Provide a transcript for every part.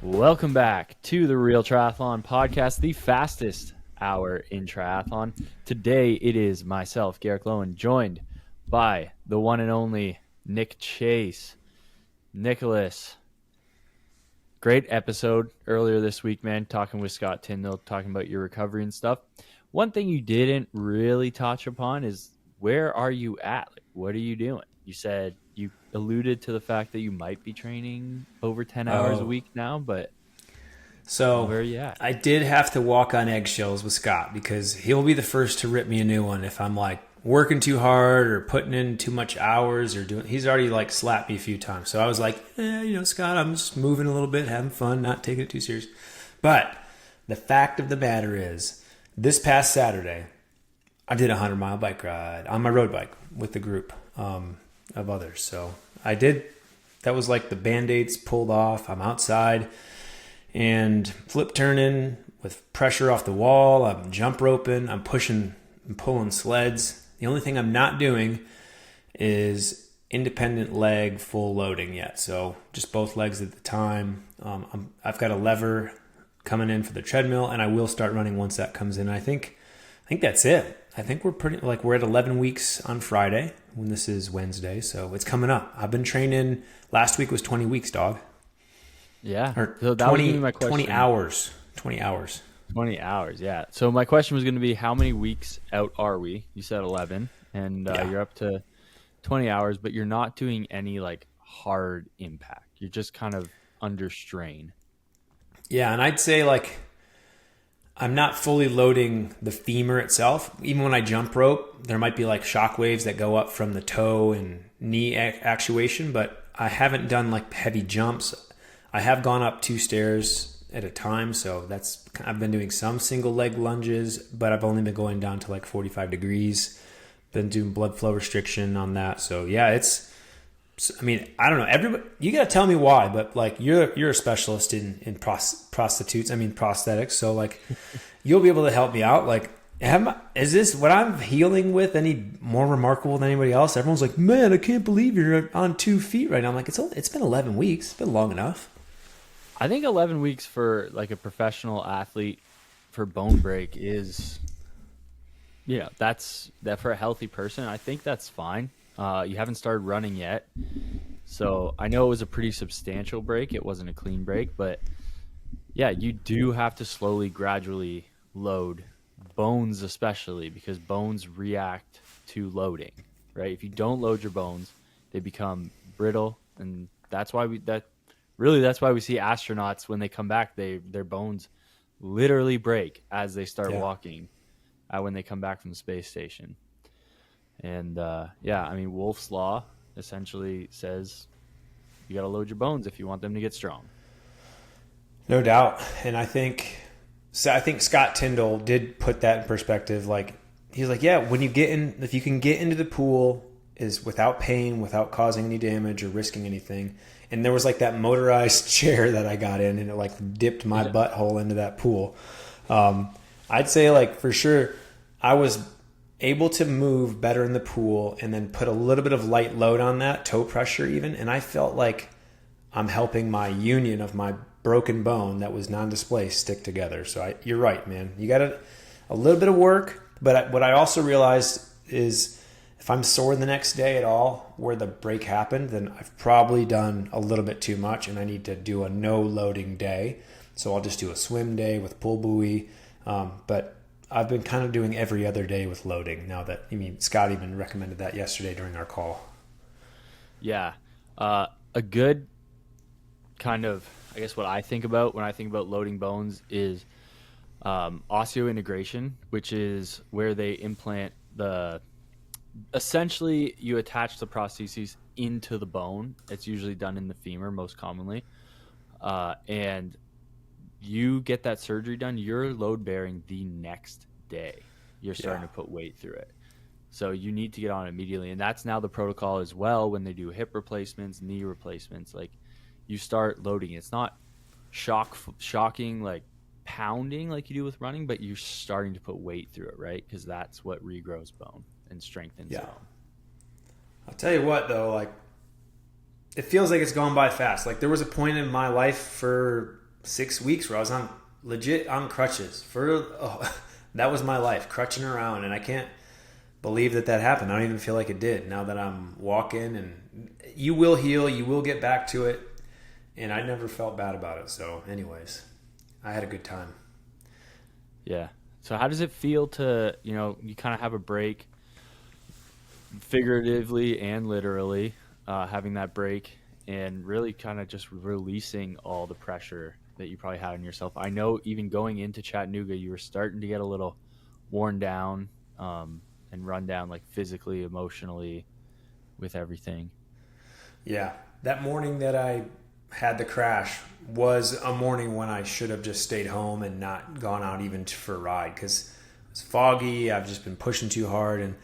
Welcome back to the Real Triathlon Podcast, the fastest hour in triathlon. Today it is myself, Garrick Lowen, joined by the one and only Nick Chase. Nicholas, great episode earlier this week, man, talking with Scott Tyndall, talking about your recovery and stuff. One thing you didn't really touch upon is where are you at? Like, what are you doing? You said you alluded to the fact that you might be training over 10 hours a week now, but So where are you at? I did have to walk on eggshells with Scott because he'll be the first to rip me a new one if I'm like working too hard or putting in too much hours or doing. He's already like slapped me a few times. So I was like, Scott, I'm just moving a little bit, having fun, not taking it too serious. But the fact of the matter is, this past Saturday, I did a 100-mile bike ride on my road bike with a group of others. So I did. That was like the Band-Aids pulled off. I'm outside and flip turning with pressure off the wall. I'm jump roping. I'm pushing and pulling sleds. The only thing I'm not doing is independent leg full loading yet. So just both legs at the time. I've got a lever coming in for the treadmill, and I will start running once that comes in. I think that's it. I think we're at 11 weeks on Friday when this is Wednesday. So it's coming up. I've been training. Last week was 20 weeks, dog. Yeah. Or So that 20, was gonna be my question. 20 hours. 20 hours. 20 hours, yeah. So my question was going to be, how many weeks out are we? You said 11, and Yeah. you're up to 20 hours, but you're not doing any like hard impact. You're just kind of under strain. Yeah, and I'd say like I'm not fully loading the femur itself. Even when I jump rope, there might be like shock waves that go up from the toe and knee actuation, but I haven't done like heavy jumps. I have gone up 2 stairs at a time, so I've been doing some single leg lunges, but I've only been going down to like 45 degrees. Been doing blood flow restriction on that. So yeah, I don't know. Everybody, you got to tell me why, but like you're a specialist in prosthetics. So like you'll be able to help me out. Like, is this what I'm healing with any more remarkable than anybody else? Everyone's like, man, I can't believe you're on 2 feet right now. I'm like, it's been 11 weeks. It's been long enough. I think 11 weeks for like a professional athlete for bone break is, that's that for a healthy person. I think that's fine. You haven't started running yet. So I know it was a pretty substantial break. It wasn't a clean break, but yeah, you do have to slowly, gradually load bones, especially because bones react to loading, right? If you don't load your bones, they become brittle. And that's why we see astronauts when they come back, their bones literally break as they start walking when they come back from the space station. And Wolf's Law essentially says you got to load your bones if you want them to get strong. No doubt. And I think Scott Tyndall did put that in perspective. Like, he's like, yeah, if you can get into the pool is without pain, without causing any damage or risking anything. And there was like that motorized chair that I got in, and it like dipped my butthole into that pool. I'd say like for sure I was able to move better in the pool and then put a little bit of light load on that, toe pressure even. And I felt like I'm helping my union of my broken bone that was non-displaced stick together. So you're right, man. You got a little bit of work. But what I also realized is if I'm sore the next day at all where the break happened, then I've probably done a little bit too much and I need to do a no loading day. So I'll just do a swim day with pull buoy. But I've been kind of doing every other day with loading now that, Scott even recommended that yesterday during our call. Yeah. A good kind of, I guess what I think about when I think about loading bones is osseointegration, which is where they implant essentially you attach the prostheses into the bone. It's usually done in the femur most commonly. And you get that surgery done, you're load bearing the next day. You're starting to put weight through it. So you need to get on it immediately. And that's now the protocol as well when they do hip replacements, knee replacements. Like, you start loading. It's not shocking, like pounding like you do with running, but you're starting to put weight through it, right? Because that's what regrows bone and strengthens bone. I'll tell you what, though, like, it feels like it's gone by fast. Like, there was a point in my life for 6 weeks where I was legit on crutches that was my life, crutching around, and I can't believe that happened. I don't even feel like it did. Now that I'm walking, and you will heal, you will get back to it, and I never felt bad about it. So anyways, I had a good time. Yeah. So how does it feel to, you kind of have a break, figuratively and literally, having that break and really kind of just releasing all the pressure that you probably had on yourself? I know even going into Chattanooga, you were starting to get a little worn down, and run down, like physically, emotionally, with everything. Yeah, that morning that I had the crash was a morning when I should have just stayed home and not gone out even for a ride, because it was foggy. I've just been pushing too hard, and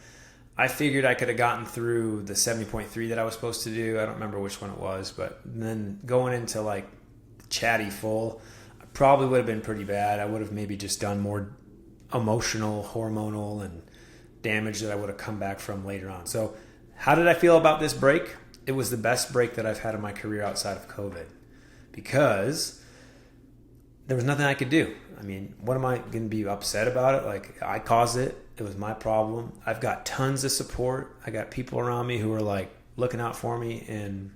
I figured I could have gotten through the 70.3 that I was supposed to do. I don't remember which one it was, but then going into like chatty full, I probably would have been pretty bad. I would have maybe just done more emotional, hormonal, and damage that I would have come back from later on. So how did I feel about this break? It was the best break that I've had in my career outside of COVID, because there was nothing I could do. I mean, what am I going to be upset about it? Like, I caused it. It was my problem. I've got tons of support. I got people around me who are like looking out for me, and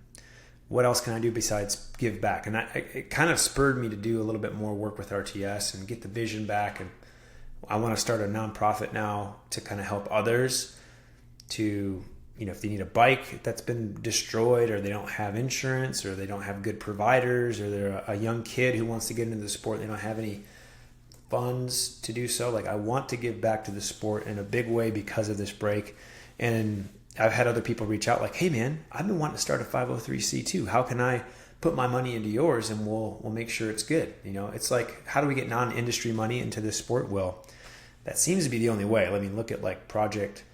what else can I do besides give back? And it kind of spurred me to do a little bit more work with RTS and get the vision back. And I want to start a nonprofit now to kind of help others to, if they need a bike that's been destroyed, or they don't have insurance, or they don't have good providers, or they're a young kid who wants to get into the sport, they don't have any funds to do so. Like, I want to give back to the sport in a big way because of this break. And I've had other people reach out like, hey man, I've been wanting to start a 503c2. How can I put my money into yours, and we'll make sure it's good? It's like, how do we get non-industry money into this sport? Well, that seems to be the only way. I mean, look at like Project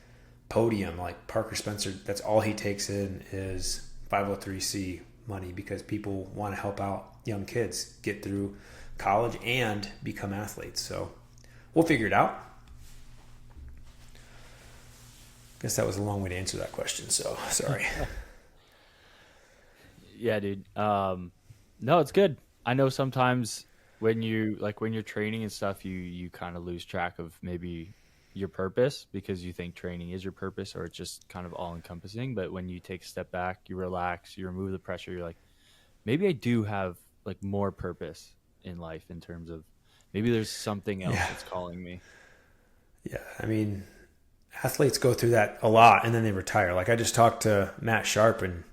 Podium, like Parker Spencer, that's all he takes in is 503c money, because people want to help out young kids get through college and become athletes. So we'll figure it out. Guess that was a long way to answer that question, so sorry. Yeah, dude. No, it's good. I know sometimes when you're training and stuff, you kind of lose track of maybe your purpose, because you think training is your purpose, or it's just kind of all encompassing. But when you take a step back, you relax, you remove the pressure, you're like, maybe I do have like more purpose in life, in terms of maybe there's something else that's calling me. Yeah, I mean, athletes go through that a lot and then they retire. Like, I just talked to Matt Sharp, and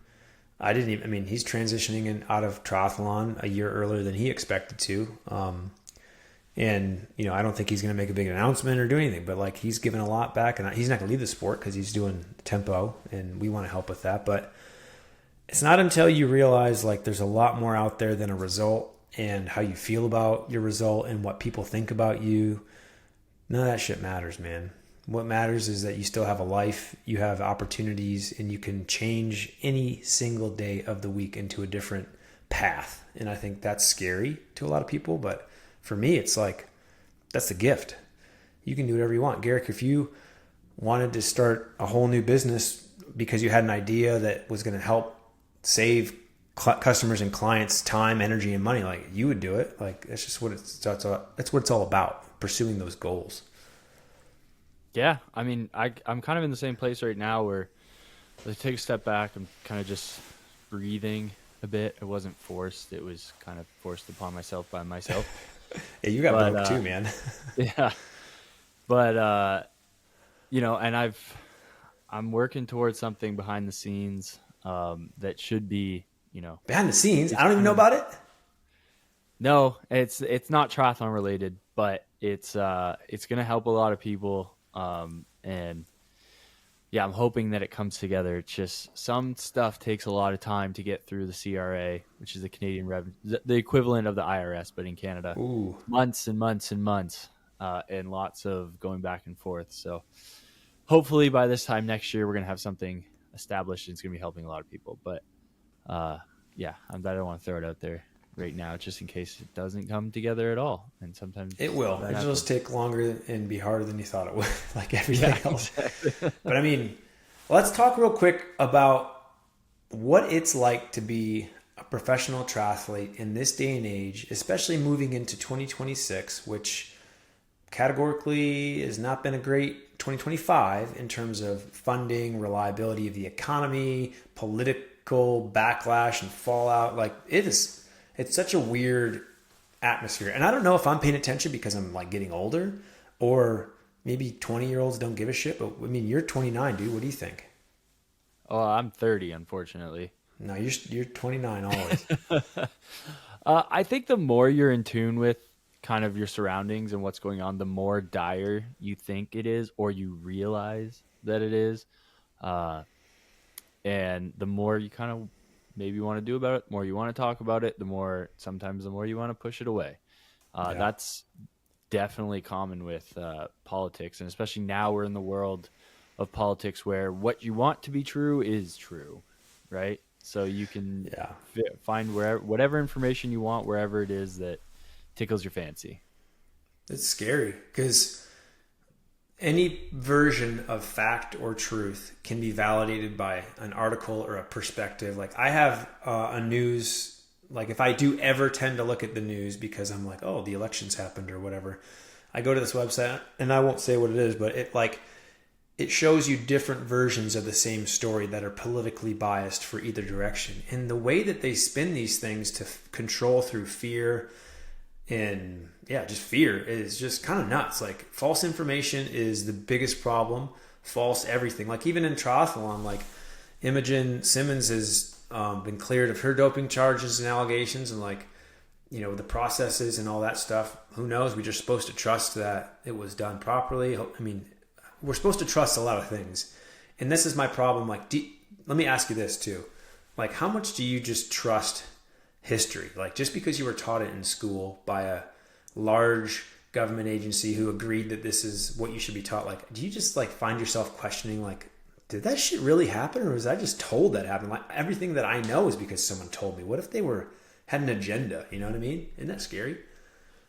he's transitioning out of triathlon a year earlier than he expected to. And, I don't think he's going to make a big announcement or do anything, but like, he's given a lot back, and he's not going to leave the sport because he's doing tempo, and we want to help with that. But it's not until you realize like there's a lot more out there than a result, and how you feel about your result and what people think about you. None of that shit matters, man. What matters is that you still have a life, you have opportunities, and you can change any single day of the week into a different path. And I think that's scary to a lot of people, but for me, it's like, that's the gift. You can do whatever you want. Garrick, if you wanted to start a whole new business because you had an idea that was going to help save customers and clients time, energy, and money, like, you would do it. Like, that's just that's what it's all about, pursuing those goals. Yeah, I mean, I'm kind of in the same place right now where I take a step back. I'm kind of just breathing a bit. It wasn't forced. It was kind of forced upon myself by myself. Yeah, you got broke too, man. Yeah. But, and I'm working towards something behind the scenes that should be, Behind the scenes? I don't even know about it? No, it's not triathlon related, but it's going to help a lot of people. And yeah, I'm hoping that it comes together. It's just some stuff takes a lot of time to get through the CRA, which is the Canadian revenue, the equivalent of the IRS, but in Canada. Ooh. Months and months and months, and lots of going back and forth. So hopefully by this time next year, we're going to have something established, and it's going to be helping a lot of people. But yeah, I don't want to throw it out there right now, just in case it doesn't come together at all. And sometimes it will. It'll just take longer and be harder than you thought it would, like everything else. Exactly. But I mean, let's talk real quick about what it's like to be a professional triathlete in this day and age, especially moving into 2026, which categorically has not been a great 2025 in terms of funding, reliability of the economy, political backlash and fallout. Like it's such a weird atmosphere. And I don't know if I'm paying attention because I'm like getting older, or maybe 20-year-olds don't give a shit. But I mean, you're 29, dude. What do you think? Oh, I'm 30, unfortunately. No, you're 29 always. I think the more you're in tune with kind of your surroundings and what's going on, the more dire you think it is, or you realize that it is. Uh, and the more you kind of maybe want to do about it, the more you want to talk about it, sometimes the more you want to push it away. Yeah, That's definitely common with politics, and especially now we're in the world of politics where what you want to be true is true, right? So you can yeah. find whatever information you want wherever it is that tickles your fancy. It's scary because any version of fact or truth can be validated by an article or a perspective. Like I have a news, like if I do ever tend to look at the news because I'm like, oh, the elections happened or whatever, I go to this website and I won't say what it is, but it shows you different versions of the same story that are politically biased for either direction. And the way that they spin these things to control through fear and yeah, just fear is just kind of nuts. Like false information is the biggest problem. False everything. Like even in triathlon, like Imogen Simmons has been cleared of her doping charges and allegations, and like the processes and all that stuff. Who knows? We're just supposed to trust that it was done properly. I mean, we're supposed to trust a lot of things, and this is my problem. Like, let me ask you this too. Like, how much do you just trust history? Like, just because you were taught it in school by a large government agency who agreed that this is what you should be taught, like, do you just like find yourself questioning, like, did that shit really happen, or was I just told that happened? Like, everything that I know is because someone told me. What if they had an agenda? You know what I mean? Isn't that scary?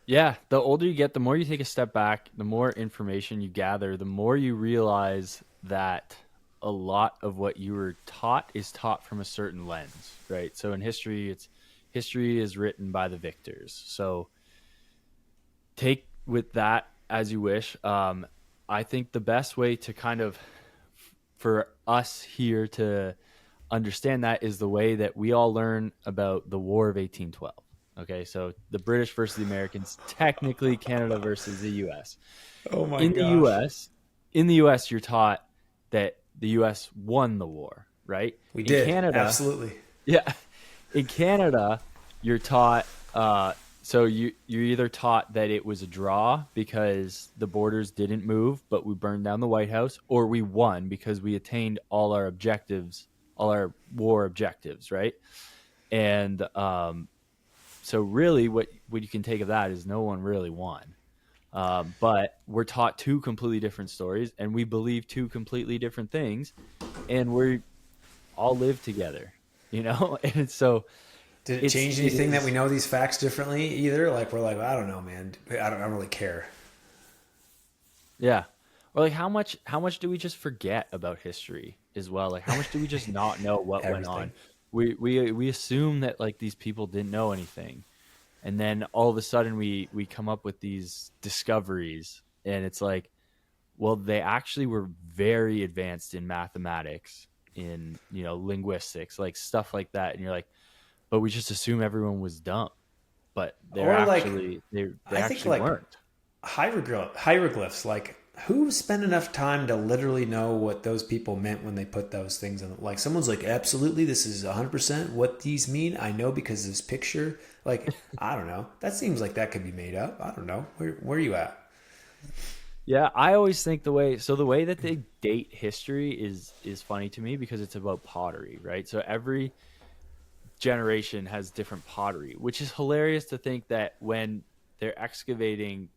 Yeah, the older you get, the more you take a step back, the more information you gather, the more you realize that a lot of what you were taught is taught from a certain lens, right? So in history is written by the victors. So take with that as you wish. I think the best way to kind of for us here to understand that is the way that we all learn about the War of 1812. Okay, so the British versus the Americans, technically Canada versus the U.S. Oh my In the gosh. U.S., in the U.S., you're taught that the U.S. won the war, right? We In did. Canada, Absolutely. yeah, in Canada, you're taught. So you're either taught that it was a draw because the borders didn't move, but we burned down the White House, or we won because we attained all our objectives, all our war objectives, right? And so really, what you can take of that is no one really won. But we're taught two completely different stories, and we believe two completely different things, and we all live together, And so Did it change it anything that we is, know these facts differently either? Like we're like, I don't know, man. I don't really care. yeah. Or like how much do we just forget about history as well? Like how much do we just not know what went Everything. on? We assume that like these people didn't know anything, and then all of a sudden we come up with these discoveries, and it's like, well, they actually were very advanced in mathematics, in linguistics, like stuff like that, and you're like, but we just assume everyone was dumb, but Or like, they I think actually like weren't. hieroglyphs. Like, who spent enough time to literally know what those people meant when they put those things in? Like, someone's like, absolutely, this is 100% what these mean. I know because of this picture. Like, I don't know. That seems like that could be made up. I don't know. Where are you at? Yeah, I always think the way that they date history is funny to me because it's about pottery, right? So every generation has different pottery, which is hilarious to think that when they're excavating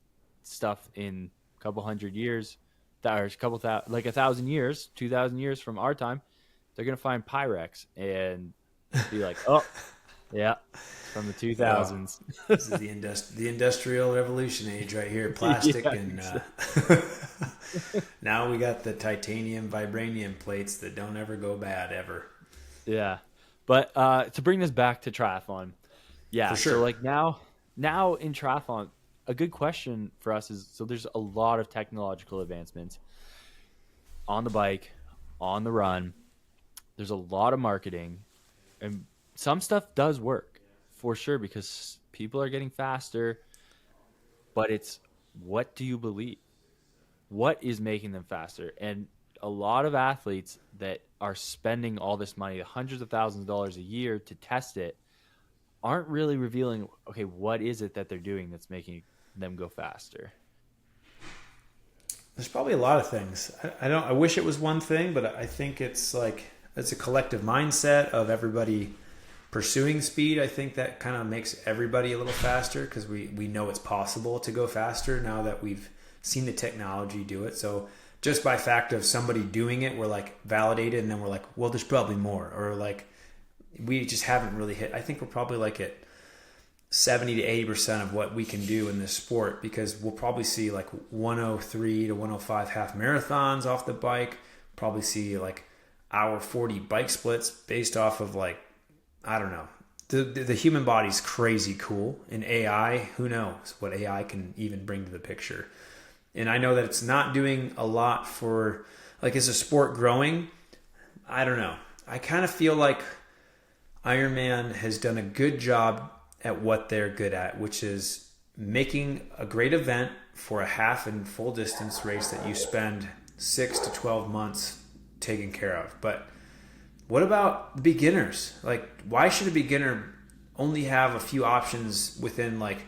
stuff in a couple hundred years, that are a couple like 1,000 years, 2,000 years from our time, they're gonna find Pyrex and be like, oh yeah, it's from the two Oh, thousands. this is the industrial revolution age right here. Plastic Yeah, and exactly. now we got the titanium vibranium plates that don't ever go bad ever. Yeah. But to bring this back to triathlon, For yeah. So sure. like now in triathlon, a good question for us is so there's a lot of technological advancements on the bike, on the run. There's a lot of marketing, and some stuff does work for sure because people are getting faster. But it's what do you believe? What is making them faster? And a lot of athletes that are spending all this money, hundreds of thousands of dollars a year to test it, aren't really revealing, okay, what is it that they're doing that's making them go faster? There's probably a lot of things. I don't. I wish it was one thing, but I think it's like it's a collective mindset of everybody pursuing speed. I think that kind of makes everybody a little faster because we know it's possible to go faster now that we've seen the technology do it. So just by fact of somebody doing it, we're like validated, and then we're like, well, there's probably more, or like we just haven't really hit. I think we're probably like at 70 to 80% of what we can do in this sport because we'll probably see like 103 to 105 half marathons off the bike, probably see like hour 40 bike splits based off of like, I don't know. The human body's crazy cool. In AI, who knows what AI can even bring to the picture. And I know that it's not doing a lot for, like, is a sport growing? I don't know. I kind of feel like Ironman has done a good job at what they're good at, which is making a great event for a half and full distance race that you spend 6 to 12 months taking care of. But what about beginners? Like, why should a beginner only have a few options within like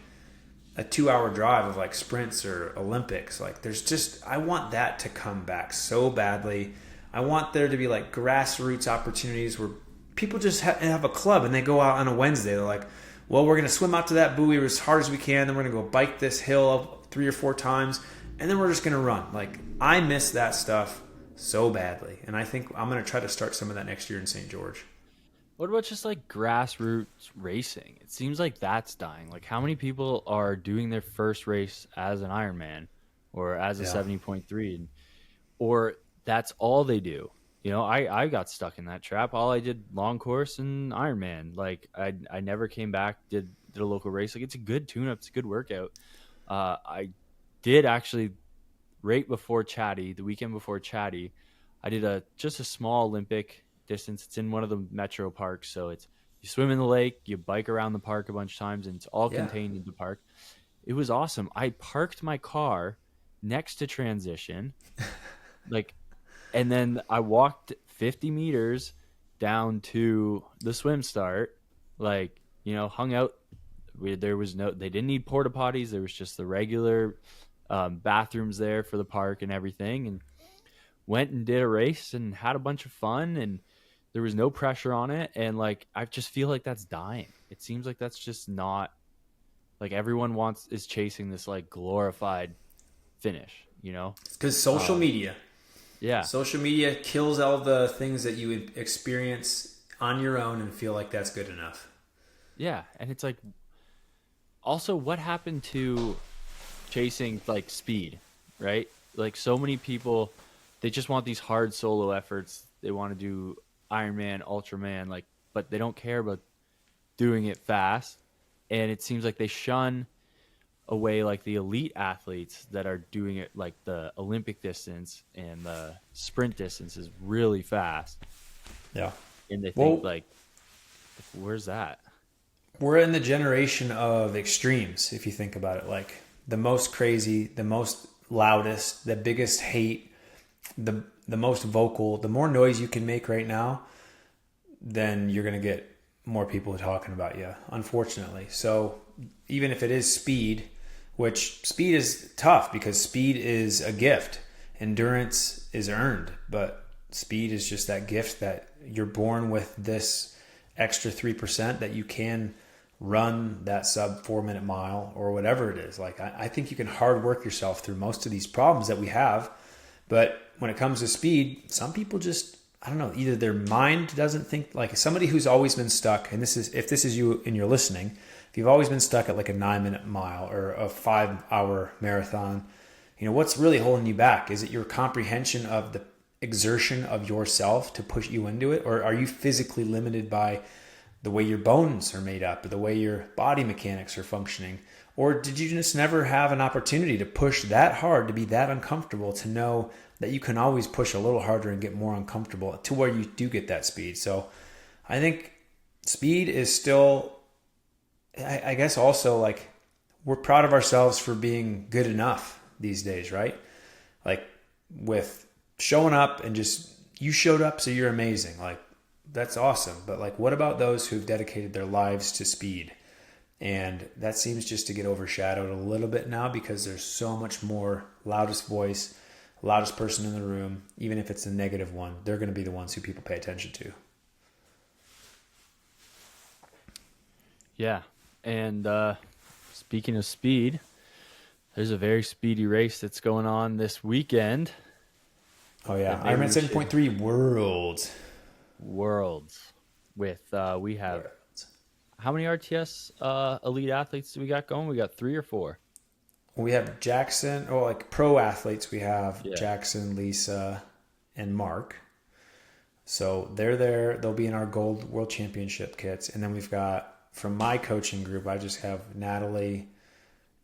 a 2 hour drive of like sprints or Olympics? Like, there's just, I want that to come back so badly. I want there to be like grassroots opportunities where people just have a club and they go out on a Wednesday. They're like, well, we're going to swim out to that buoy as hard as we can. Then we're going to go bike this hill 3 or 4 times. And then we're just going to run. Like, I miss that stuff so badly. And I think I'm going to try to start some of that next year in St. George. What about just like grassroots racing? It seems like that's dying. Like, how many people are doing their first race as an Ironman or as a Yeah. 70.3? Or that's all they do. I got stuck in that trap. All I did long course and Ironman. Like I never came back, did a local race. Like, it's a good tune up, it's a good workout. I did actually right before Chatty, the weekend before Chatty, I did just a small Olympic distance. It's in one of the metro parks, so it's you swim in the lake, you bike around the park a bunch of times, and it's all Yeah. contained in the park. It was awesome. I parked my car next to transition, like, and then I walked 50 meters down to the swim start, like, hung out. There was they didn't need porta potties. There was just the regular bathrooms there for the park and everything. And went and did a race and had a bunch of fun. And there was no pressure on it. And like, I just feel like that's dying. It seems like that's just not like everyone is chasing this like glorified finish, Because social Um, media. yeah. Social media kills all the things that you would experience on your own and feel like that's good enough. Yeah. And it's like, also, what happened to chasing like speed, right? Like, so many people, they just want these hard solo efforts. They want to do Ironman, Ultraman, like, but they don't care about doing it fast. And it seems like they shun away like the elite athletes that are doing it like the Olympic distance and the sprint distance is really fast. Yeah. And they think Well, like, where's that? we're in the generation of extremes, if you think about it. Like the most crazy, the most loudest, the biggest hate, the most vocal, the more noise you can make right now, then you're going to get more people talking about you, unfortunately. So even if it is speed, which speed is tough because speed is a gift, endurance is earned, but speed is just that gift that you're born with this extra 3% that you can run that sub 4 minute mile or whatever it is. Like, I think you can hard work yourself through most of these problems that we have. But when it comes to speed, some people just, I don't know, either their mind doesn't think, like somebody who's always been stuck, and if this is you and you're listening, if you've always been stuck at like a 9 minute mile or a 5 hour marathon, what's really holding you back? Is it your comprehension of the exertion of yourself to push you into it? Or are you physically limited by the way your bones are made up, or the way your body mechanics are functioning? Or did you just never have an opportunity to push that hard, to be that uncomfortable, to know that you can always push a little harder and get more uncomfortable to where you do get that speed? So I think speed is still, I guess also like, we're proud of ourselves for being good enough these days, right? Like with showing up and just, you showed up, so you're amazing. Like, that's awesome. But like, what about those who've dedicated their lives to speed? And that seems just to get overshadowed a little bit now because there's so much more loudest voice, loudest person in the room. Even if it's a negative one, they're going to be the ones who people pay attention to. Yeah. And speaking of speed, there's a very speedy race that's going on this weekend. Oh yeah, Ironman 7.3 Worlds. With we have how many RTS elite athletes do we got going? We got 3 or 4. We have Jackson, or like pro athletes. We have Jackson, Lisa, and Mark. So they're there. They'll be in our gold world championship kits. And then we've got, from my coaching group, I just have Natalie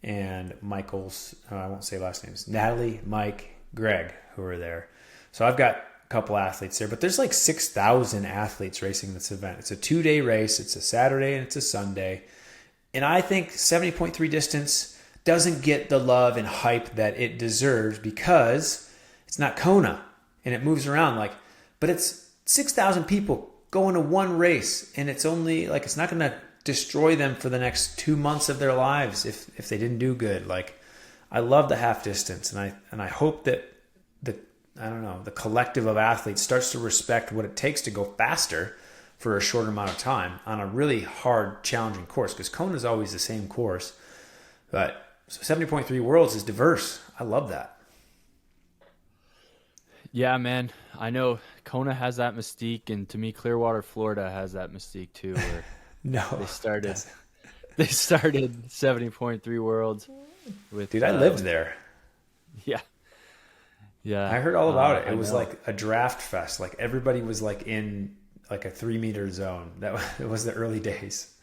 and Michael's, I won't say last names, Natalie, Mike, Greg, who are there. So I've got a couple athletes there, but there's like 6,000 athletes racing this event. It's a 2-day race. It's a Saturday and it's a Sunday. And I think 70.3 distance doesn't get the love and hype that it deserves because it's not Kona and it moves around like, but it's 6,000 people going to one race, and it's only like, it's not going to destroy them for the next 2 months of their lives if they didn't do good. Like, I love the half distance, and I hope that the collective of athletes starts to respect what it takes to go faster for a shorter amount of time on a really hard, challenging course, because Kona is always the same course. But 70.3 Worlds is diverse. I love that. Yeah, man. I know Kona has that mystique, and to me, Clearwater, Florida has that mystique too. Where No, they started 70.3 Worlds with. Dude, I lived there. Yeah, yeah. I heard all about it. It was know. like a draft fest. Like everybody was like in like a 3-meter zone. It was the early days.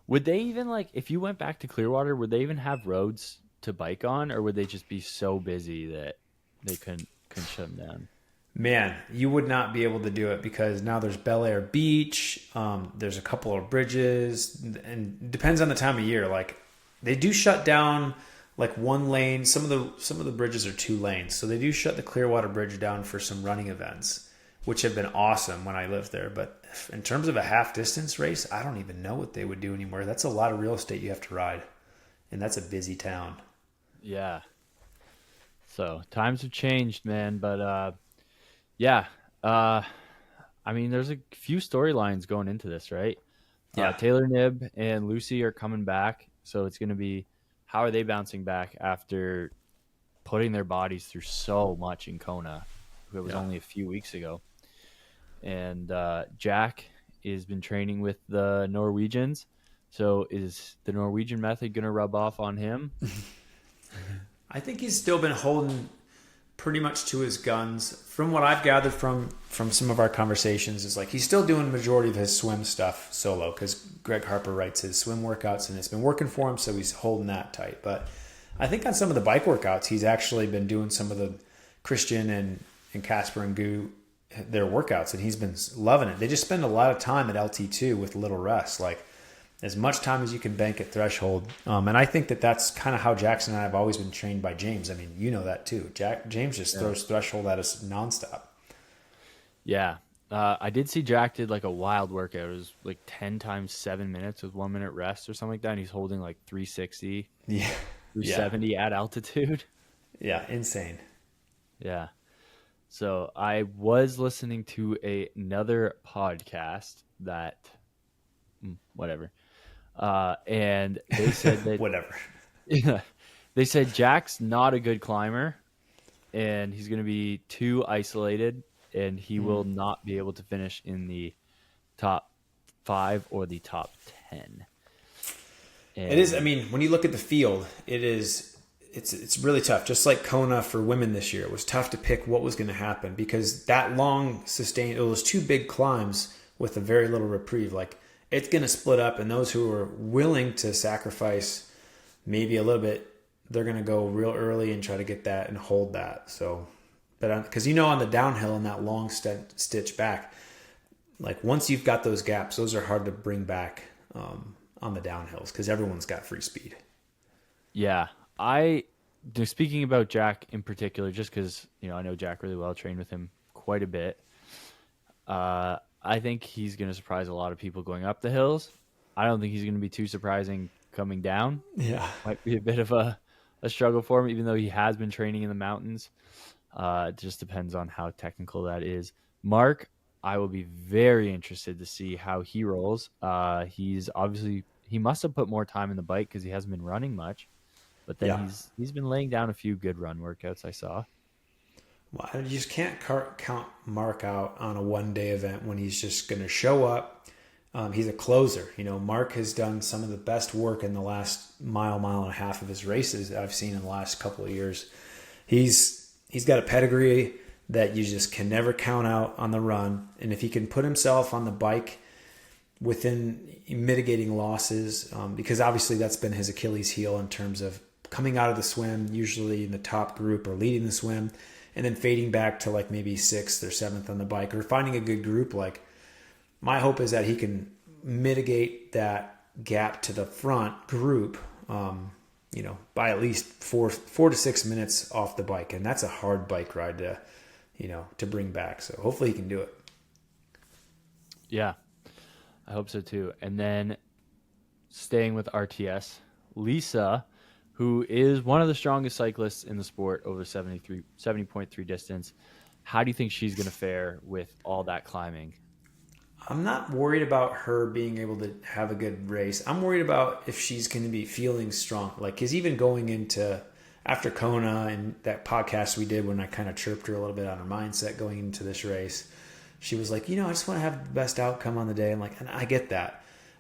Would they even, like, if you went back to Clearwater, would they even have roads to bike on, or would they just be so busy that they couldn't shut them down? Man, you would not be able to do it because now there's Bel Air Beach. There's a couple of bridges, and it depends on the time of year. Like, they do shut down like one lane. Some of the bridges are 2 lanes, so they do shut the Clearwater Bridge down for some running events, which have been awesome when I lived there. But in terms of a half distance race, I don't even know what they would do anymore. That's a lot of real estate you have to ride, and that's a busy town. Yeah. So times have changed, man. But yeah. I mean, there's a few storylines going into this, right? Yeah. Taylor Knibb and Lucy are coming back, so it's going to be, how are they bouncing back after putting their bodies through so much in Kona? It was only a few weeks ago. And Jack has been training with the Norwegians. So is the Norwegian method going to rub off on him? I think he's still been holding pretty much to his guns. From what I've gathered from some of our conversations, is like he's still doing the majority of his swim stuff solo because Greg Harper writes his swim workouts and it's been working for him, so he's holding that tight. But I think on some of the bike workouts, he's actually been doing some of the Christian and Casper and Goo, their workouts, and he's been loving it. They just spend a lot of time at LT2 with little rest, like as much time as you can bank at threshold. And I think that's kind of how Jackson and I have always been trained by James. I mean, you know that too. James just throws threshold at us nonstop. Yeah. I did see Jack did like a wild workout. It was like 10 times 7 minutes with 1 minute rest or something like that. And he's holding like 360, 370 at altitude. Yeah, insane. Yeah. So I was listening to another podcast that, whatever. And they said that whatever. Yeah, they said Jack's not a good climber, and he's going to be too isolated, and he will not be able to finish in the top 5 or the top 10. And it is. I mean, when you look at the field, it is it's really tough. Just like Kona for women this year, it was tough to pick what was going to happen because that long sustained, it was two big climbs with a very little reprieve. Like it's going to split up, and those who are willing to sacrifice maybe a little bit, they're going to go real early and try to get that and hold that. So, but because on the downhill and that long stitch back, like once you've got those gaps, those are hard to bring back on the downhills because everyone's got free speed. Yeah, speaking about Jack in particular, just because I know Jack really well, trained with him quite a bit. I think he's going to surprise a lot of people going up the hills. I don't think he's going to be too surprising coming down. Yeah. Might be a bit of a struggle for him, even though he has been training in the mountains. It just depends on how technical that is. Mark, I will be very interested to see how he rolls. He must have put more time in the bike because he hasn't been running much. But then Yeah. he's been laying down a few good run workouts I saw. Well, you just can't count Mark out on a one-day event when he's just going to show up. He's a closer. Mark has done some of the best work in the last mile and a half of his races I've seen in the last couple of years. He's got a pedigree that you just can never count out on the run. And if he can put himself on the bike within mitigating losses, because obviously that's been his Achilles heel in terms of coming out of the swim, usually in the top group or leading the swim, and then fading back to like maybe 6th or 7th on the bike or finding a good group. Like my hope is that he can mitigate that gap to the front group, by at least 4 to 6 minutes off the bike. And that's a hard bike ride to bring back. So hopefully he can do it. Yeah, I hope so too. And then staying with RTS, Lisa, who is one of the strongest cyclists in the sport over 70.3 distance. How do you think she's going to fare with all that climbing? I'm not worried about her being able to have a good race. I'm worried about if she's going to be feeling strong. Like, because even going into after Kona and that podcast we did when I kind of chirped her a little bit on her mindset going into this race, she was like, I just want to have the best outcome on the day. I'm like, and I get that.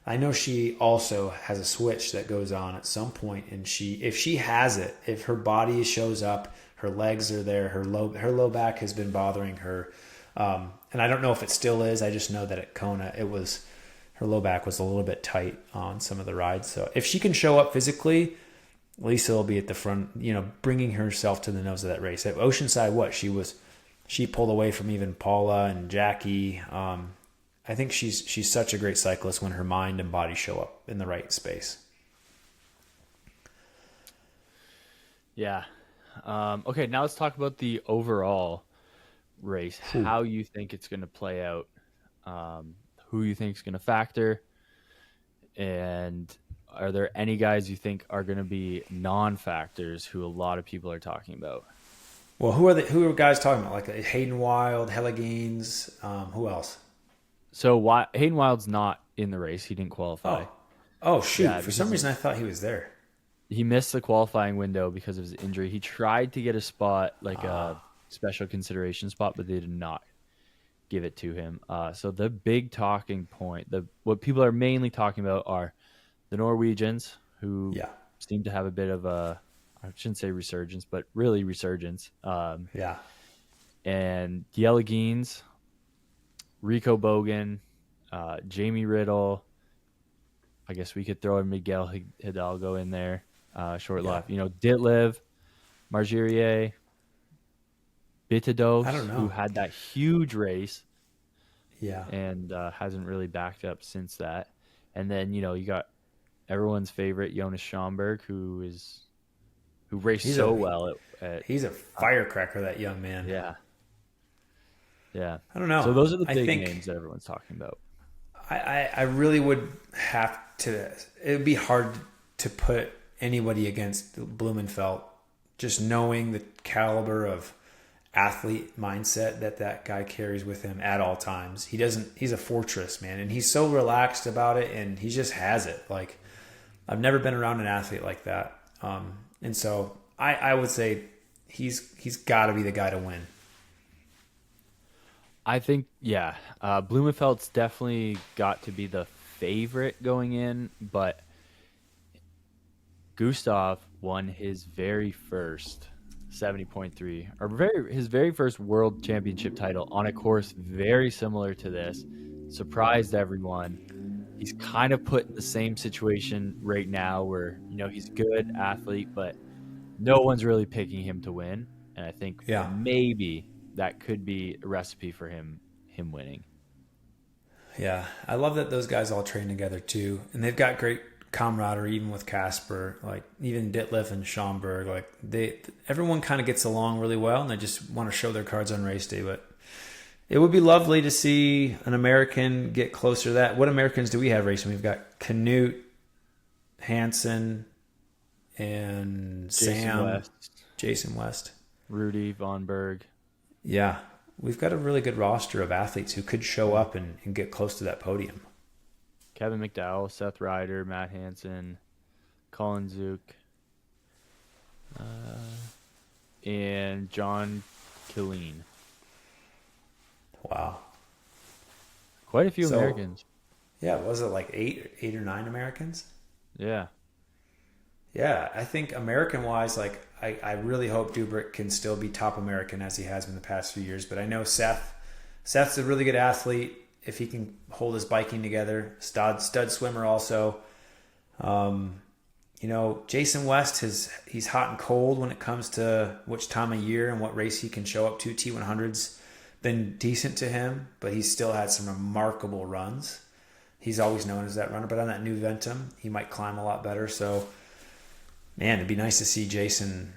I know she also has a switch that goes on at some point, and if she has it, if her body shows up, her legs are there, her low back has been bothering her, and I don't know if it still is. I just know that at Kona, her low back was a little bit tight on some of the rides. So if she can show up physically, Lisa will be at the front, bringing herself to the nose of that race. At Oceanside, she pulled away from even Paula and Jackie. I think she's such a great cyclist when her mind and body show up in the right space. Yeah. Okay, now let's talk about the overall race. How you think it's going to play out, who you think is going to factor, and are there any guys you think are going to be non-factors who a lot of people are talking about? Well, who are guys talking about? Like Hayden Wild, Hella Gaines, who else? So Hayden Wild's not in the race. He didn't qualify. Oh shoot. Yeah, for some reason, I thought he was there. He missed the qualifying window because of his injury. He tried to get a spot, like a special consideration spot, but they did not give it to him. So the big talking point, what people are mainly talking about are the Norwegians, who seem to have a bit of a, I shouldn't say resurgence, but really resurgence. And Yelagines, Rico Bogan, Jamie Riddle. I guess we could throw in Miguel Hidalgo in there. Short left. Ditlev, Margirier, Bitados, who had that huge race. Yeah. And hasn't really backed up since that. And then, you got everyone's favorite Jonas Schomburg, who raced well. He's a firecracker, that young man. Yeah. Yeah. I don't know. So those are the big names that everyone's talking about. I really would have to, it would be hard to put anybody against Blumenfeld, just knowing the caliber of athlete mindset that guy carries with him at all times. He's a fortress, man. And he's so relaxed about it, and he just has it. Like, I've never been around an athlete like that. And so I would say he's got to be the guy to win. I think, yeah, Blumenfeld's definitely got to be the favorite going in, but Gustav won his very first 70.3, or his very first world championship title on a course very similar to this. Surprised everyone. He's kind of put in the same situation right now where, he's a good athlete, but no one's really picking him to win. And I think Yeah. maybe that could be a recipe for him winning. Yeah, I love that those guys all train together too, and they've got great camaraderie even with Casper, like even Ditlev and Schomburg. Like everyone kind of gets along really well, and they just want to show their cards on race day. But it would be lovely to see an American get closer to that. What Americans do we have racing? We've got Canute, Hansen, and Jason West, Rudy Von Berg. Yeah, we've got a really good roster of athletes who could show up and get close to that podium. Kevin McDowell, Seth Ryder, Matt Hansen, Colin Zook, and John Killeen. Wow. Quite a few Americans. Yeah, was it like eight or nine Americans? Yeah. Yeah, I think American-wise, like I really hope Dubrick can still be top American as he has been the past few years. But I know Seth's a really good athlete if he can hold his biking together. Stud swimmer also. Jason West he's hot and cold when it comes to which time of year and what race he can show up to. T100's been decent to him, but he's still had some remarkable runs. He's always known as that runner, but on that new Ventum, he might climb a lot better. So, man, it'd be nice to see Jason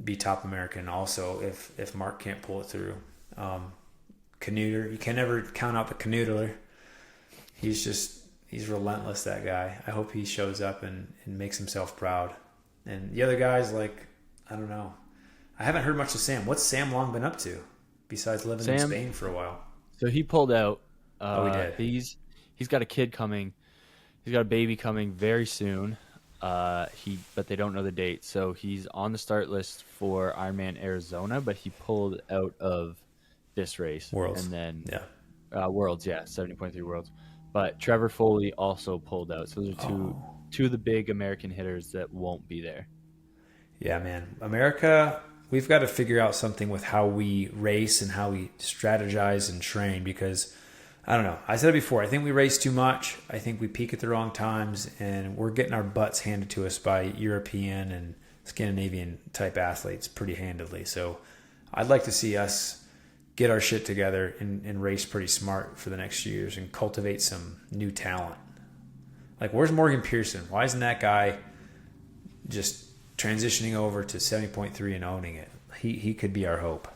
be top American also if Mark can't pull it through. Canuter, you can never count out the Canoodler. He's relentless, that guy. I hope he shows up and makes himself proud. And the other guys, like, I don't know. I haven't heard much of Sam. What's Sam Long been up to besides living in Spain for a while? So he pulled out. He did. He's got a kid coming. He's got a baby coming very soon. But they don't know the date. So he's on the start list for Ironman Arizona, but he pulled out of this race. Worlds. And then Worlds, 70.3 Worlds. But Trevor Foley also pulled out. So those are two of the big American hitters that won't be there. Yeah, man. America, we've got to figure out something with how we race and how we strategize and train because, I don't know. I said it before. I think we race too much. I think we peak at the wrong times, and we're getting our butts handed to us by European and Scandinavian type athletes pretty handedly. So I'd like to see us get our shit together and race pretty smart for the next few years and cultivate some new talent. Like, where's Morgan Pearson? Why isn't that guy just transitioning over to 70.3 and owning it? He could be our hope.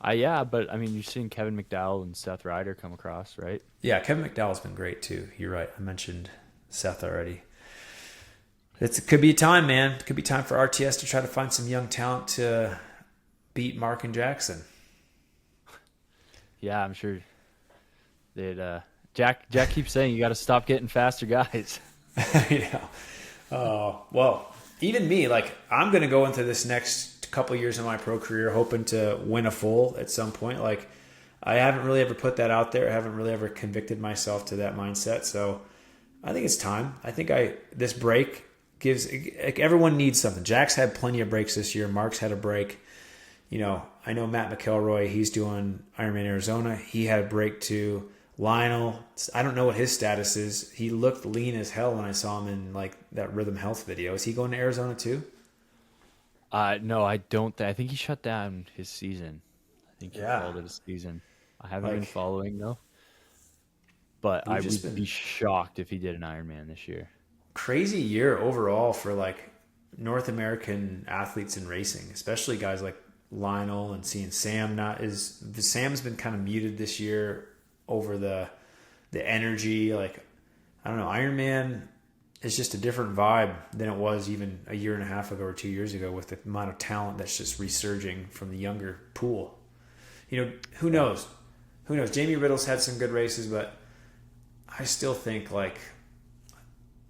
Yeah, but I mean, you've seen Kevin McDowell and Seth Ryder come across, right? Yeah, Kevin McDowell's been great too. You're right. I mentioned Seth already. It could be time, man. It could be time for RTS to try to find some young talent to beat Mark and Jackson. Yeah, I'm sure that Jack keeps saying you got to stop getting faster guys. Yeah. Well, even me, like, I'm going to go into this next couple of years of my pro career hoping to win a full at some point. Like, I haven't really ever put that out there. I haven't really ever convicted myself to that mindset. So I think it's time. I think this break gives, like, everyone needs something. Jack's had plenty of breaks this year. Mark's had a break. I know Matt McElroy, he's doing Ironman Arizona. He had a break too. Lionel, I don't know what his status is. He looked lean as hell when I saw him in like that Rhythm Health video. Is he going to Arizona too? No, I don't. I think he shut down his season. I think he called it a season. I haven't been following though. But I would be shocked if he did an Ironman this year. Crazy year overall for like North American athletes in racing, especially guys like Lionel and seeing Sam Sam's been kind of muted this year over the energy. Like, I don't know, Ironman is just a different vibe than it was even a year and a half ago or 2 years ago with the amount of talent that's just resurging from the younger pool. Who knows? Jamie Riddle's had some good races, but I still think I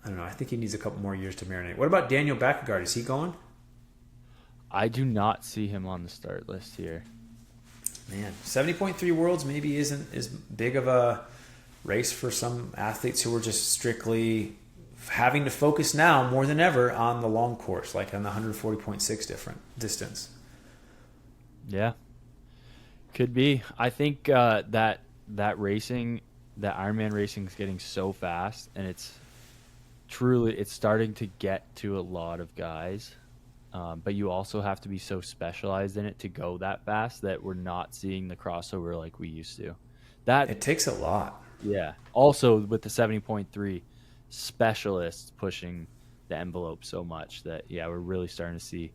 don't know. I think he needs a couple more years to marinate. What about Daniel Backegaard? Is he going? I do not see him on the start list here. Man, 70.3 Worlds maybe isn't as big of a race for some athletes who are just strictly having to focus now more than ever on the long course, like on the 140.6 different distance. Yeah, could be. I think that racing, that Ironman racing is getting so fast, and it's starting to get to a lot of guys. But you also have to be so specialized in it to go that fast that we're not seeing the crossover like we used to. That It takes a lot. Yeah. Also with the 70.3 specialists pushing the envelope so much that yeah, we're really starting to see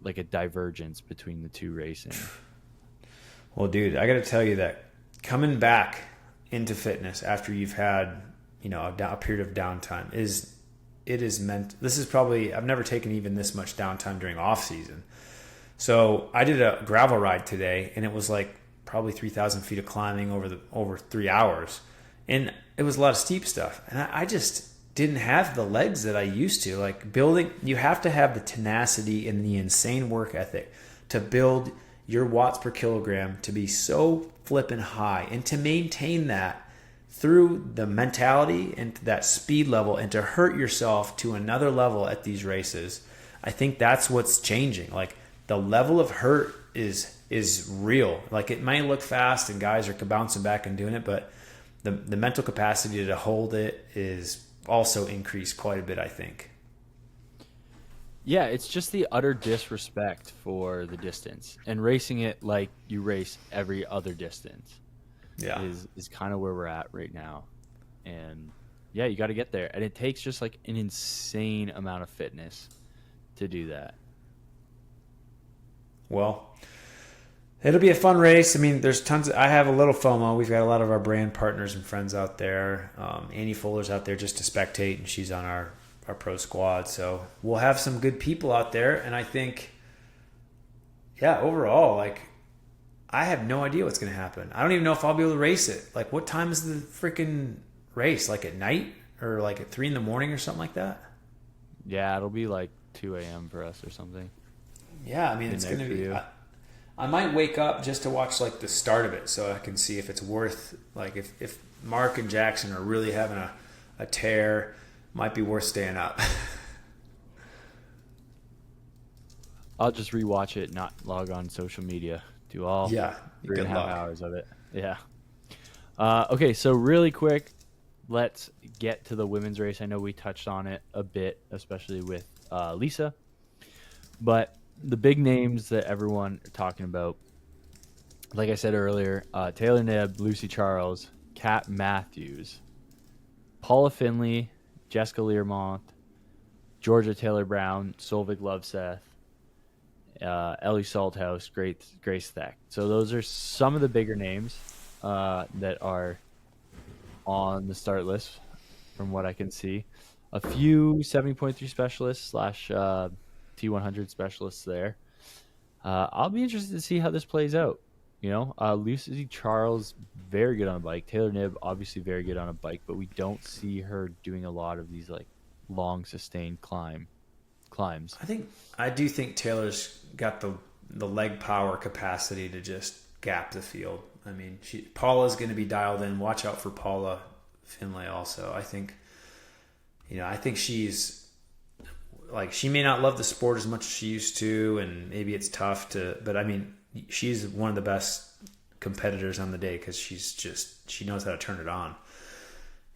like a divergence between the two racing. Well, dude, I got to tell you that coming back into fitness after you've had, a period of downtime it is meant. This is probably I've never taken even this much downtime during off season. So I did a gravel ride today, and it was like probably 3,000 feet of climbing over 3 hours, and it was a lot of steep stuff, and I just didn't have the legs that I used to. Like building, you have to have the tenacity and the insane work ethic to build your watts per kilogram to be so flippin' high, and to maintain that through the mentality and that speed level, and to hurt yourself to another level at these races. I think that's what's changing. Like the level of hurt is real. Like it might look fast and guys are bouncing back and doing it, but the mental capacity to hold it is also increased quite a bit, I think. Yeah, it's just the utter disrespect for the distance and racing it like you race every other distance. Yeah. Is kind of where we're at right now. And yeah, you got to get there. And it takes just like an insane amount of fitness to do that. Well, it'll be a fun race. I mean, there's tons. I have a little FOMO. We've got a lot of our brand partners and friends out there. Annie Fuller's out there just to spectate, and she's on our pro squad. So we'll have some good people out there. And I think, yeah, overall, like, I have no idea what's going to happen. I don't even know if I'll be able to race it. Like, what time is the freaking race? Like at night or like at 3 a.m. or something like that? Yeah, it'll be like 2 a.m. for us or something. Yeah, I mean, it's going to be. I might wake up just to watch like the start of it, so I can see if it's worth, like, if Mark and Jackson are really having a tear, might be worth staying up. I'll just rewatch it, not log on social media. Do all 3.5 hours of it. Yeah. Okay, so really quick, let's get to the women's race. I know we touched on it a bit, especially with Lisa, but the big names that everyone are talking about, like I said earlier, Taylor Knibb, Lucy Charles, Kat Matthews, Paula Finley, Jessica Learmont, Georgia Taylor Brown, Solveig Loveseth, Ellie Salthouse, Grace Thack. So those are some of the bigger names that are on the start list from what I can see. A few 70.3 specialists slash T100 specialists there. I'll be interested to see how this plays out. Lucy Charles, very good on a bike. Taylor Knibb, obviously very good on a bike, but we don't see her doing a lot of these like long sustained climbs. I do think Taylor's got the leg power capacity to just gap the field. I mean, Paula's going to be dialed in. Watch out for Paula Finlay also. I think she's like, she may not love the sport as much as she used to, and maybe it's tough but I mean, she's one of the best competitors on the day because she knows how to turn it on.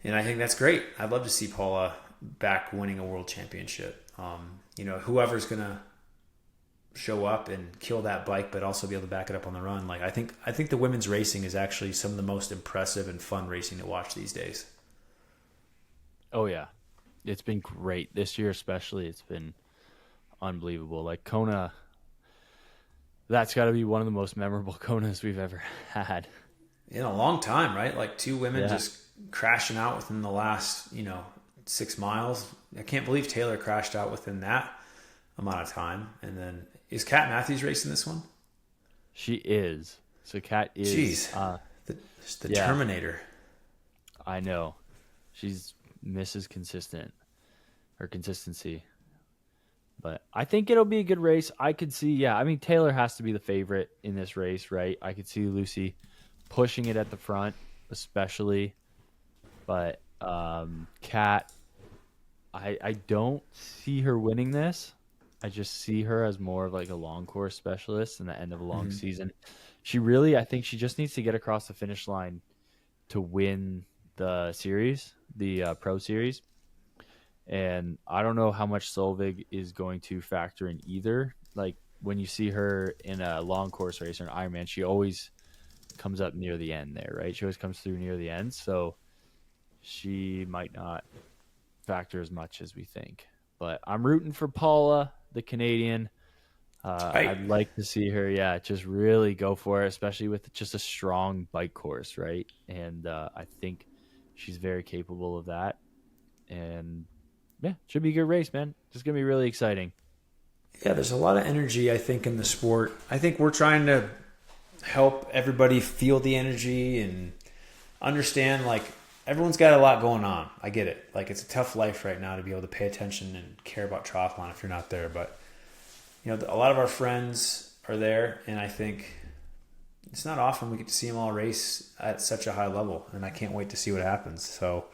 And I think that's great. I'd love to see Paula back winning a world championship. Whoever's going to show up and kill that bike, but also be able to back it up on the run. Like, I think the women's racing is actually some of the most impressive and fun racing to watch these days. Oh yeah. It's been great this year, especially. It's been unbelievable. Like Kona, that's got to be one of the most memorable Konas we've ever had in a long time, right? Like two women just crashing out within the last, 6 miles. I can't believe Taylor crashed out within that amount of time. And then is Kat Matthews racing this one? She is. So Kat is. Jeez, the Terminator. I know. She's Mrs. Consistent, or consistency. But I think it'll be a good race. I could see, I mean, Taylor has to be the favorite in this race, right? I could see Lucy pushing it at the front, especially. But Kat, I don't see her winning this. I just see her as more of like a long course specialist in the end of a long Hmm. season. She really, I think she just needs to get across the finish line to win the series, the Pro Series. And I don't know how much Solvig is going to factor in either. Like when you see her in a long course race or an Ironman, she always comes up near the end there, right? She always comes through near the end. So she might not factor as much as we think. But I'm rooting for Paula, the Canadian. Right. I'd like to see her, yeah, just really go for it, especially with just a strong bike course, right? And I think she's very capable of that. And yeah, should be a good race, man. It's gonna be really exciting. Yeah, there's a lot of energy, I think, in the sport. I think we're trying to help everybody feel the energy and understand, like, everyone's got a lot going on. I get it. Like, it's a tough life right now to be able to pay attention and care about triathlon if you're not there. But, a lot of our friends are there, and I think it's not often we get to see them all race at such a high level, and I can't wait to see what happens. So,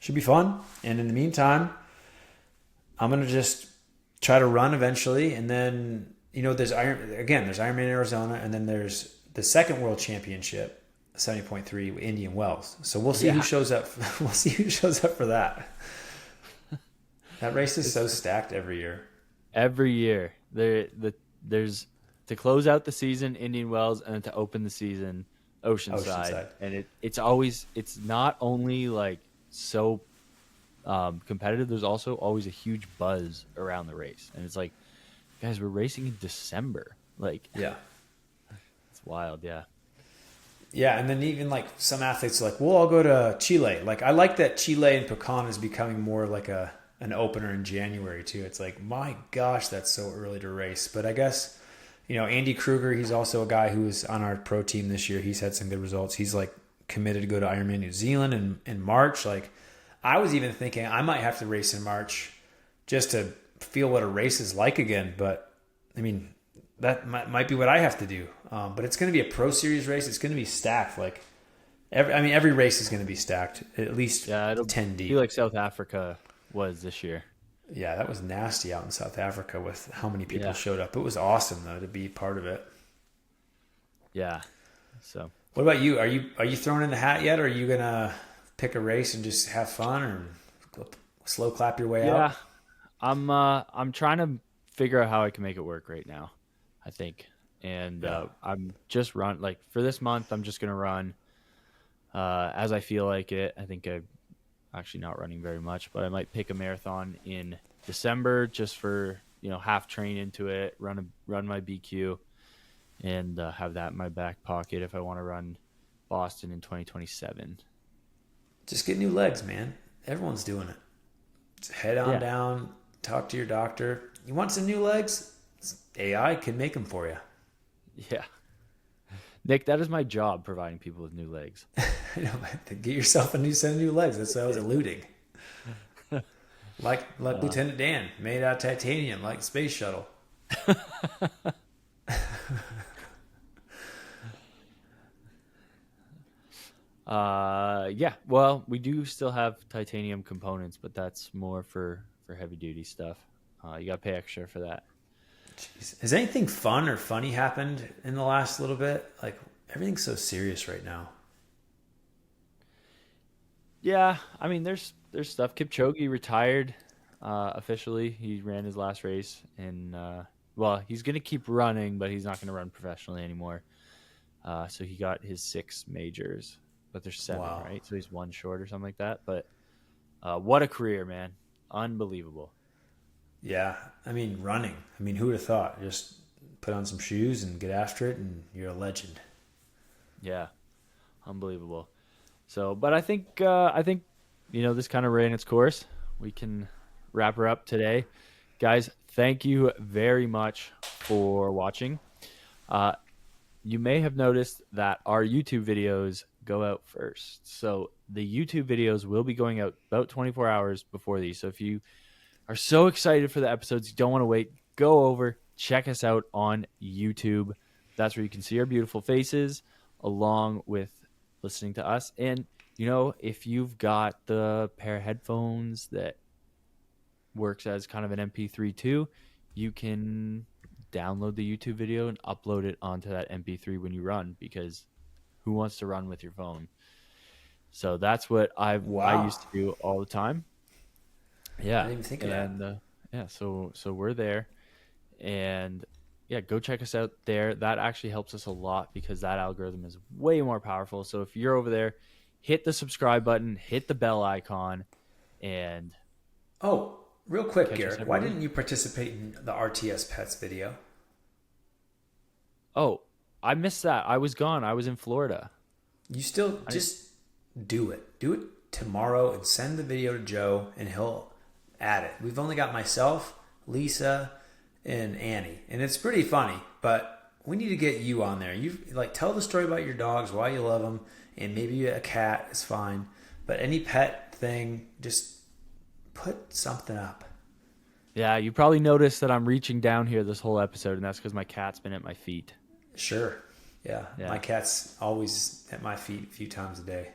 should be fun. And in the meantime, I'm gonna just try to run eventually, and then there's there's Ironman Arizona, and then there's the second World Championship, 70.3 Indian Wells. So we'll see who Yeah, shows up. We'll see who shows up for that. That race is it's so stacked every year. every year. There's to close out the season Indian Wells and then to open the season Oceanside, Oceanside. and it's not only like so competitive. There's also always a huge buzz around the race, and it's like, guys, we're racing in December. Like, Yeah. it's wild. Yeah, Yeah, and then even like some athletes are like, we'll all go to Chile. Like I like that Chile and Pecan is becoming more like an opener in January too. It's like, my gosh, that's so early to race. But I guess, Andy Kruger, he's also a guy who was on our pro team this year. He's had some good results. He's like committed to go to Ironman New Zealand in March. Like I was even thinking I might have to race in March just to feel what a race is like again. But I mean, that might be what I have to do. But it's going to be a pro series race. It's going to be stacked. Like every race is going to be stacked, at least yeah. It'll 10 be deep. like South Africa was this year. Yeah, that was nasty out in South Africa with how many people Yeah, showed up. It was awesome though to be part of it. yeah. So What about you? Are you thrown in the hat yet, or are you gonna pick a race and just have fun or slow clap your way yeah, out? I'm trying to figure out how I can make it work right now. I think, and Yeah. I'm just run like for this month. I'm just gonna run as I feel like it. I think I'm actually not running very much, but I might pick a marathon in December just for half train into it, run my BQ, and have that in my back pocket if I want to run Boston in 2027. Just get new legs, man. Everyone's doing it. Just head on Yeah, down, talk to your doctor. You want some new legs? AI can make them for you. yeah. Nick, that is my job, providing people with new legs. Get yourself a new set of new legs. That's what I was alluding. Like Uh, Lieutenant Dan, made out of titanium, like the space shuttle. yeah. Well, we do still have titanium components, but that's more for heavy duty stuff. You got to pay extra for that. Jeez. Has anything fun or funny happened in the last little bit? Like everything's so serious right now. Yeah, I mean, there's stuff. Kipchoge retired officially. He ran his last race, and well, he's gonna keep running, but he's not gonna run professionally anymore. So he got his 6 majors, but there's 7, Wow. right? So he's one short or something like that. But what a career, man! Unbelievable. Yeah. I mean, running. I mean, who would have thought? Just put on some shoes and get after it, and you're a legend. Yeah, unbelievable. So, but I think this kind of ran its course. We can wrap her up today, guys. Thank you very much for watching. Uh, you may have noticed that our YouTube videos go out first. So the YouTube videos will be going out about 24 hours before these. So if you are so excited for the episodes, you don't want to wait, go over, check us out on YouTube. That's where you can see our beautiful faces along with listening to us. And, if you've got the pair of headphones that works as kind of an MP3 too. You can download the YouTube video and upload it onto that MP3 when you run, because who wants to run with your phone? So that's what I Wow. used to do all the time. I Yeah, didn't even think of that. and yeah, so we're there, and yeah, go check us out there. That actually helps us a lot because that algorithm is way more powerful. So if you're over there, hit the subscribe button, hit the bell icon, and Oh, real quick, catch us Garrett, every why week. didn't you participate in the RTS Pets video? Oh, I missed that. I was gone. I was in Florida. You still I didn't. just do it. Do it tomorrow and send the video to Joe and he'll add it. We've only got myself, Lisa, and Annie. And it's pretty funny, but we need to get you on there. You like tell the story about your dogs, why you love them, and maybe a cat is fine. But any pet thing, just put something up. Yeah, you probably noticed that I'm reaching down here this whole episode, and that's because my cat's been at my feet. Sure. Yeah. My Yeah, cat's always at my feet a few times a day.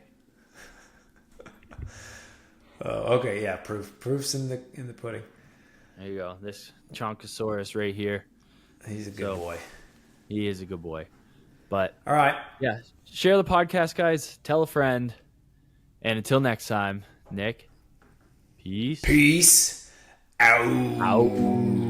Oh, okay, yeah. Proof's in the pudding. there you go. This Chonkosaurus right here. He's a good So boy. he is a good boy. But All right. yeah, share the podcast, guys. Tell a friend. And until next time, Nick, peace Peace out. out.